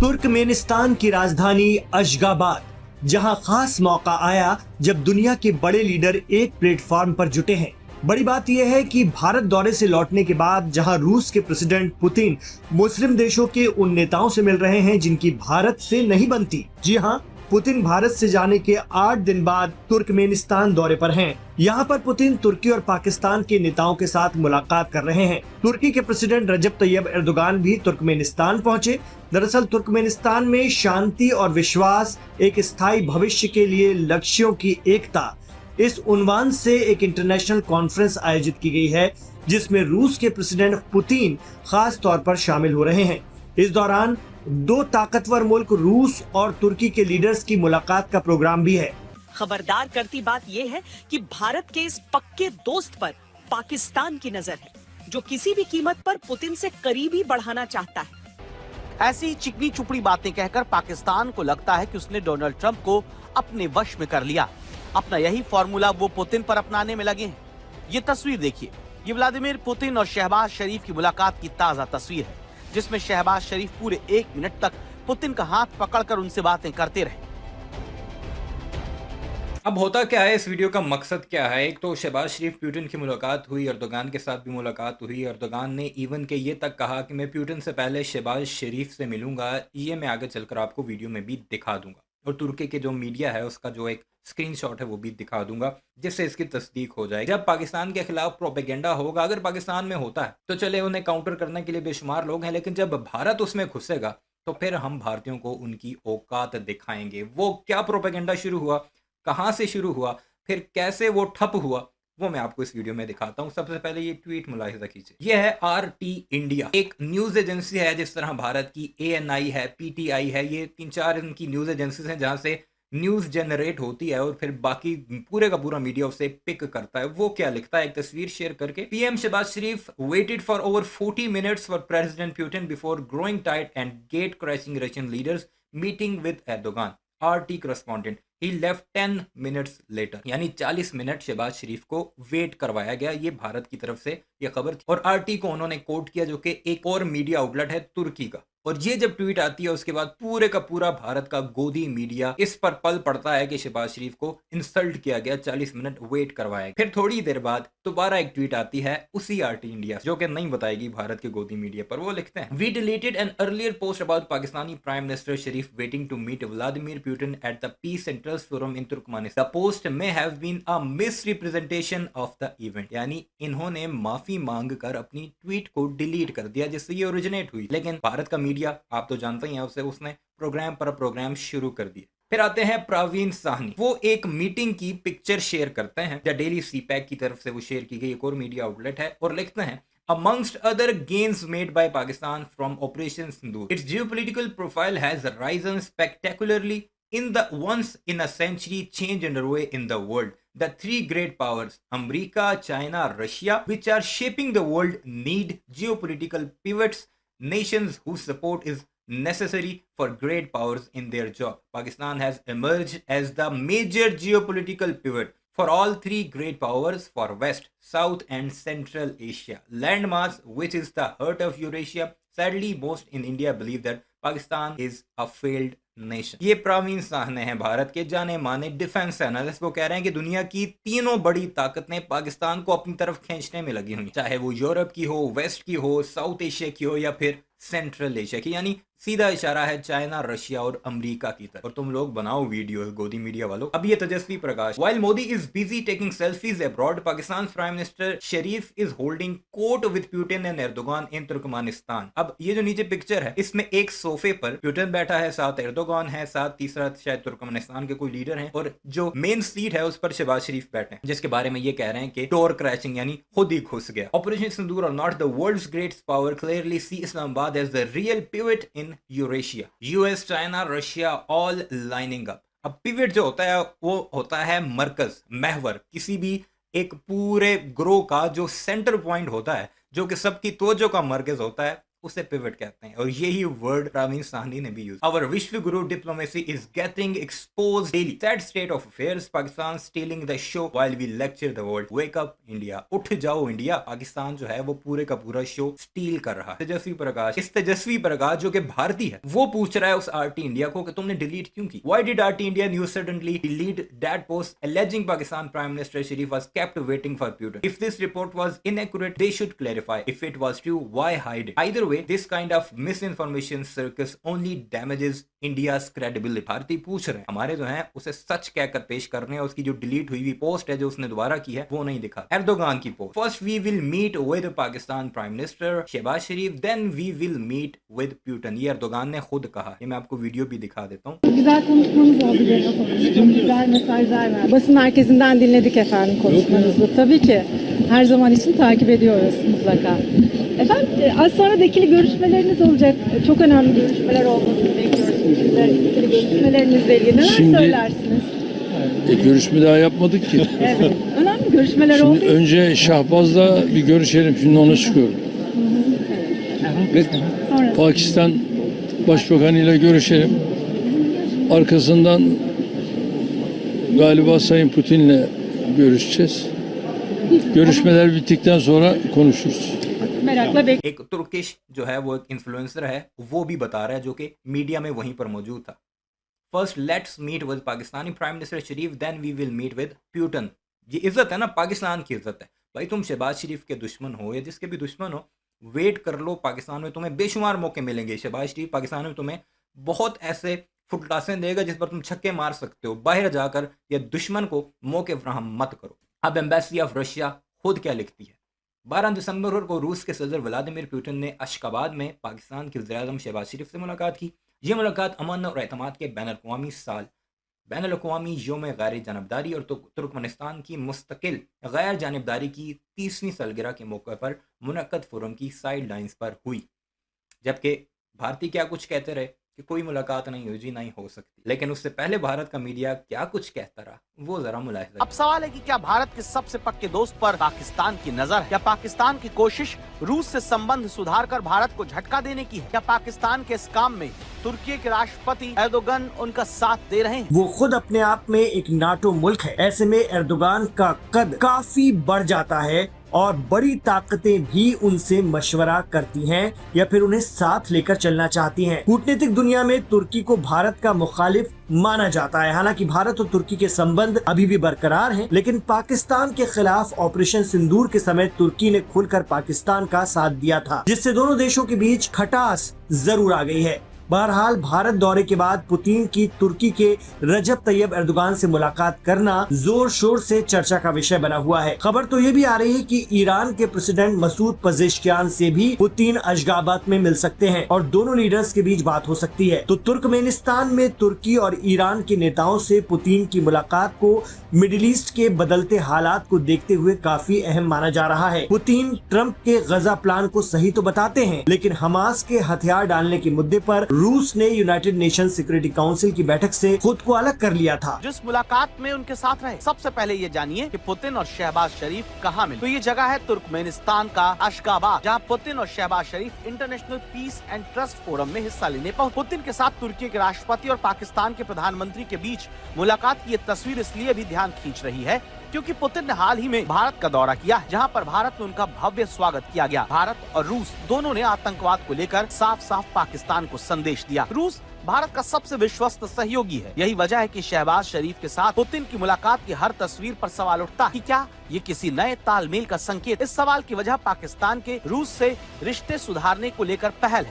Turkmenistan की राजधानी Ashgabat, जहां खास मौका आया जब दुनिया के बड़े लीडर एक प्लेटफॉर्म पर जुटे हैं। बड़ी बात यह है कि भारत दौरे से लौटने के बाद जहां रूस के प्रेसिडेंट पुतिन मुस्लिम देशों के उन नेताओं से मिल रहे हैं जिनकी भारत से नहीं बनती। जी हां, पुतिन भारत से जाने के 8 दिन बाद तुर्कमेनिस्तान दौरे पर हैं। यहाँ पर पुतिन तुर्की और पाकिस्तान के नेताओं के साथ मुलाकात कर रहे हैं। तुर्की के प्रेसिडेंट रजब तैयब एर्दोगान भी तुर्कमेनिस्तान पहुंचे। दरअसल तुर्कमेनिस्तान में शांति और विश्वास, एक स्थायी भविष्य के लिए लक्ष्यों की एकता, इस उन्वान से एक इंटरनेशनल कॉन्फ्रेंस आयोजित की गई है, जिसमें रूस के प्रेसिडेंट पुतिन खास तौर पर शामिल हो रहे हैं। इस दौरान दो ताकतवर मुल्क रूस और तुर्की के लीडर्स की मुलाकात का प्रोग्राम भी है। खबरदार करती बात यह है कि भारत के इस पक्के दोस्त पर पाकिस्तान की नजर है, जो किसी भी कीमत पर पुतिन से करीबी बढ़ाना चाहता है। ऐसी चिकनी चुपड़ी बातें कहकर पाकिस्तान को लगता है कि उसने डोनाल्ड ट्रंप को अपने वश में कर लिया। अपना यही फॉर्मूला वो पुतिन पर अपनाने में लगे हैं। ये तस्वीर देखिए, ये व्लादिमीर पुतिन और शहबाज शरीफ की मुलाकात की ताजा तस्वीर है, जिसमें शहबाज शरीफ पूरे 1 मिनट तक पुतिन का हाथ पकड़कर उनसे बातें करते रहे। अब होता क्या है, इस वीडियो का मकसद क्या है? एक तो शहबाज शरीफ पुतिन की मुलाकात हुई, एर्दोगान के साथ भी मुलाकात हुई। एर्दोगान ने इवन के ये तक कहा कि मैं पुतिन से पहले शहबाज शरीफ से मिलूंगा। ये मैं आगे चलकर आपको वीडियो में भी दिखा दूंगा, और तुर्की के जो मीडिया है उसका जो एक स्क्रीनशॉट है वो भी दिखा दूंगा, जिससे इसकी तस्दीक हो जाएगी। जब पाकिस्तान के खिलाफ प्रोपेगेंडा होगा, अगर पाकिस्तान में होता है तो चले, उन्हें काउंटर करने के लिए बेशुमार लोग हैं, लेकिन जब भारत उसमें घुसेगा तो फिर हम भारतीयों को उनकी औकात दिखाएंगे। वो क्या प्रोपेगेंडा शुरू हुआ, कहाँ से शुरू हुआ, फिर कैसे वो ठप हुआ, वो मैं आपको इस वीडियो में दिखाता हूँ। सबसे पहले ये ट्वीट मुलाहिजा कीजिए। ये है RT इंडिया, एक न्यूज एजेंसी है। जिस तरह भारत की ANI है, PTI है, ये 3-4 इनकी न्यूज एजेंसीज हैं जहां से न्यूज जनरेट होती है और फिर बाकी पूरे का पूरा मीडिया उसे पिक करता है। वो क्या लिखता है, एक तस्वीर शेयर करके, PM Shehbaz Sharif waited for over 40 minutes for president Putin before growing टाइट and gate crashing Russian leaders meeting with Erdogan. RT correspondent, he left 10 minutes later. यानी 40 मिनट शहबाज शरीफ को वेट करवाया गया। ये भारत की तरफ से ये खबर थी, और RT को उन्होंने कोट किया, जो कि एक और मीडिया आउटलेट है तुर्की का। और ये जब ट्वीट आती है उसके बाद पूरे का पूरा भारत का गोदी मीडिया इस पर पल पड़ता है कि शहबाज शरीफ को इंसल्ट किया गया, 40 मिनट वेट करवाया गया। फिर थोड़ी देर बाद दोबारा एक ट्वीट आती है उसी RT इंडिया, जो कि नहीं बताएगी भारत के गोदी मीडिया पर। वो लिखते हैं, we deleted an earlier post about Pakistani prime minister Sharif waiting to meet Vladimir Putin at the peace centres forum in Turkmenistan. The post may have been a misrepresentation of the event. यानी इन्होंने माफी मांग कर अपनी ट्वीट को delete कर दिया जिससे ये ओरिजिनेट हुई, लेकिन भारत का मीडिया आप तो जानते ही हैं, उसने प्रोग्राम पर प्रोग्राम शुरू कर दिए। फिर आते हैं प्रवीण साहनी, वो एक मीटिंग की पिक्चर शेयर करते हैं, द डेली CPAC की तरफ से वो शेयर की गई, एक और मीडिया आउटलेट है, और लिखते हैं, amongst other gains made by Pakistan from Operation Sindoor, its geopolitical profile has risen spectacularly in the once in a century change underway in the world. The three great powers, America, China, Russia, which are shaping the world, need geopolitical pivots, nations whose support is necessary for great powers in their job. Pakistan has emerged as the major geopolitical pivot for all three great powers for West, South and Central Asia. Landmass, which is the heart of Eurasia. Sadly, most in India believe that Pakistan is a failed nation. ये प्रवीण साहनी हैं, भारत के जाने माने defence analyst. वो कह रहे हैं कि दुनिया की तीनों बड़ी ताकतें पाकिस्तान को अपनी तरफ खींचने में लगी हुई, चाहे वो यूरोप की हो, वेस्ट की हो, साउथ एशिया की हो, या फिर सेंट्रल एशिया की। यानी सीधा इशारा है चाइना, रशिया और अमेरिका की तरफ। और तुम लोग बनाओ वीडियो गोदी मीडिया वालों। अब ये Tejasswi Prakash, while Modi is busy taking selfies abroad, Pakistan prime minister Sharif is holding court with Putin and Erdogan in Turkmenistan. अब ये जो नीचे पिक्चर है, इसमें एक सोफे पर पुतिन बैठा है, साथ एर्दोगान है, साथ तीसरा शायद तुर्कमेनिस्तान के कोई लीडर है, और जो मेन सीट है उस पर शहबाज शरीफ बैठे हैं, जिसके बारे में ये कह रहे हैं कि डोर क्रैशिंग, यानी खुद ही घुस गया। ऑपरेशन सिंदूर और not the world's greatest power, clearly see Islamabad as the real pivot in Eurasia. US, China, Russia all lining up. अब पिवट जो होता है वो होता है मरकज, महवर, किसी भी एक पूरे ग्रोह का जो सेंटर पॉइंट होता है, जो कि सबकी तवज्जो का मरकज होता है, उसे पिवट कहते हैं और यही वर्ड प्रवीण साहनी ने भी use. Our vishwa guru diplomacy is getting exposed daily. Sad state of affairs, Pakistan stealing the show while we lecture the world. Wake up India, उठ जाओ इंडिया। पाकिस्तान जो है वो पूरे का पूरा शो स्टील कर रहा है। तेजस्वी प्रकाश, इस तेजस्वी प्रकाश जो कि भारतीय है, वो पूछ रहा है उस आरटी इंडिया को कि तुमने डिलीट क्यों की। Why did RT India news suddenly delete that post alleging Pakistan Prime Minister Sharif was kept waiting for Putin? If this report was inaccurate, they should clarify. If it was true, why hide it? Either way, this kind of misinformation circus only damages India's credibility. भारतीय पूछ रहे हैं, हमारे जो हैं उसे सच कहकर पेश कर रहे हैं। उसकी जो डिलीट हुई पोस्ट है जो उसने दोबारा की है वो नहीं दिखा। एर्दोगान की post, first we will meet with Pakistan prime minister Shehbaz Sharif, then we will meet with Putin. ये एर्दोगान ने खुद कहा। ये मैं आपको वीडियो भी दिखा देता हूँ। Güzel konuşmanız oldu, gene konuştum. Güzel mesajlar verdi. Basın merkezinden dinledik efendim konuşmanızı. Tabii ki her zaman için takip ediyoruz mutlaka. Efendim az sonra da ikili görüşmeleriniz olacak. Çok önemli görüşmeler olmasını bekliyoruz. İkili görüşmelerinizle ilgili neler Şimdi- söylersiniz? Görüşme daha yapmadık ki. Evet. Önemli görüşmeler oldu. Şimdi önce Şahbaz'la bir görüşelim. Şimdi ona çıkıyorum. Sonra Pakistan Başbakanıyla görüşelim. Arkasından galiba Sayın Putin'le görüşeceğiz. Görüşmeler bittikten sonra konuşuruz. merakla bekliyoruz. एक Turkish जो है वो एक influencer है, वो भी बता रहा है जो कि मीडिया में वहीं पर मौजूद था। First let's meet with Pakistani prime minister Sharif, then we will meet with Putin. ये इज्जत है ना, पाकिस्तान की इज्जत है। भाई तुम शहबाज शरीफ के दुश्मन हो या जिसके भी दुश्मन हो, वेट कर लो। पाकिस्तान में तुम्हें बेशुमार मौके मिलेंगे। शहबाज शरीफ पाकिस्तान में तुम्हें बहुत ऐसे फुटलासें देगा जिस पर तुम छक्के मार सकते हो। बाहर जाकर या दुश्मन को मौके फ्राहम मत करो। अब एम्बेसी ऑफ रशिया खुद क्या लिखती है। 12 दिसंबर को रूस के सदर व्लादिमीर पुतिन ने अशकाबाद में पाकिस्तान के वज़ीर-ए-आज़म शहबाज शरीफ से मुलाकात की। यह मुलाकात अमन और एतमाद के बैनुल-अक़वामी साल, बैनुल-अक़वामी यौम गैर जानबदारी और तुर्कमेनिस्तान की मुस्तकिल गैर जानबदारी की 30वीं सालगिरह के मौके पर मुनक्कद फोरम की साइड लाइन्स पर हुई। जबकि भारतीय क्या कुछ कहते रहे कि कोई मुलाकात नहीं हुई जी, नहीं हो सकती, लेकिन उससे पहले भारत का मीडिया क्या कुछ कहता रहा वो जरा मुलाहिजा। अब सवाल है कि क्या भारत के सबसे पक्के दोस्त पर पाकिस्तान की नजर है? क्या पाकिस्तान की कोशिश रूस से संबंध सुधार कर भारत को झटका देने की है? क्या पाकिस्तान के इस काम में तुर्की के राष्ट्रपति एर्दोगन उनका साथ दे रहे हैं? वो खुद अपने आप में एक नाटो मुल्क है। ऐसे में एर्दोगान का कद काफी बढ़ जाता है और बड़ी ताकतें भी उनसे मशवरा करती हैं या फिर उन्हें साथ लेकर चलना चाहती हैं। कूटनीतिक दुनिया में तुर्की को भारत का मुखालिफ माना जाता है। हालांकि भारत और तुर्की के संबंध अभी भी बरकरार हैं, लेकिन पाकिस्तान के खिलाफ ऑपरेशन सिंदूर के समय तुर्की ने खुलकर पाकिस्तान का साथ दिया था, जिससे दोनों देशों के बीच खटास जरूर आ गई है। बहरहाल भारत दौरे के बाद पुतिन की तुर्की के रजब तैयब एर्दोगान से मुलाकात करना जोर शोर से चर्चा का विषय बना हुआ है। खबर तो ये भी आ रही है कि ईरान के प्रेसिडेंट मसूद पजेश्कियान से भी पुतिन अशगाबाद में मिल सकते हैं और दोनों लीडर्स के बीच बात हो सकती है। तो तुर्कमेनिस्तान में तुर्की और ईरान के नेताओं से पुतिन की मुलाकात को मिडिल ईस्ट के बदलते हालात को देखते हुए काफी अहम माना जा रहा है। पुतिन ट्रंप के गजा प्लान को सही तो बताते हैं, लेकिन हमास के हथियार डालने के मुद्दे पर रूस ने यूनाइटेड नेशन सिक्योरिटी काउंसिल की बैठक से खुद को अलग कर लिया था। जिस मुलाकात में उनके साथ रहे, सबसे पहले ये जानिए कि पुतिन और शहबाज शरीफ कहाँ मिले। तो ये जगह है तुर्कमेनिस्तान का अशगाबाद, जहाँ पुतिन और Shehbaz Sharif international peace and trust forum में हिस्सा लेने पहुंचे। पुतिन के साथ तुर्की के राष्ट्रपति और पाकिस्तान के प्रधानमंत्री के बीच मुलाकात की ये तस्वीर इसलिए भी ध्यान खींच रही है क्योंकि पुतिन ने हाल ही में भारत का दौरा किया, जहां पर भारत में उनका भव्य स्वागत किया गया। भारत और रूस दोनों ने आतंकवाद को लेकर साफ साफ पाकिस्तान को संदेश दिया। रूस भारत का सबसे विश्वस्त सहयोगी है। यही वजह है कि शहबाज शरीफ के साथ पुतिन की मुलाकात की हर तस्वीर पर सवाल उठता है कि क्या ये किसी नए तालमेल का संकेत? इस सवाल की वजह पाकिस्तान के रूस से रिश्ते सुधारने को लेकर पहल है।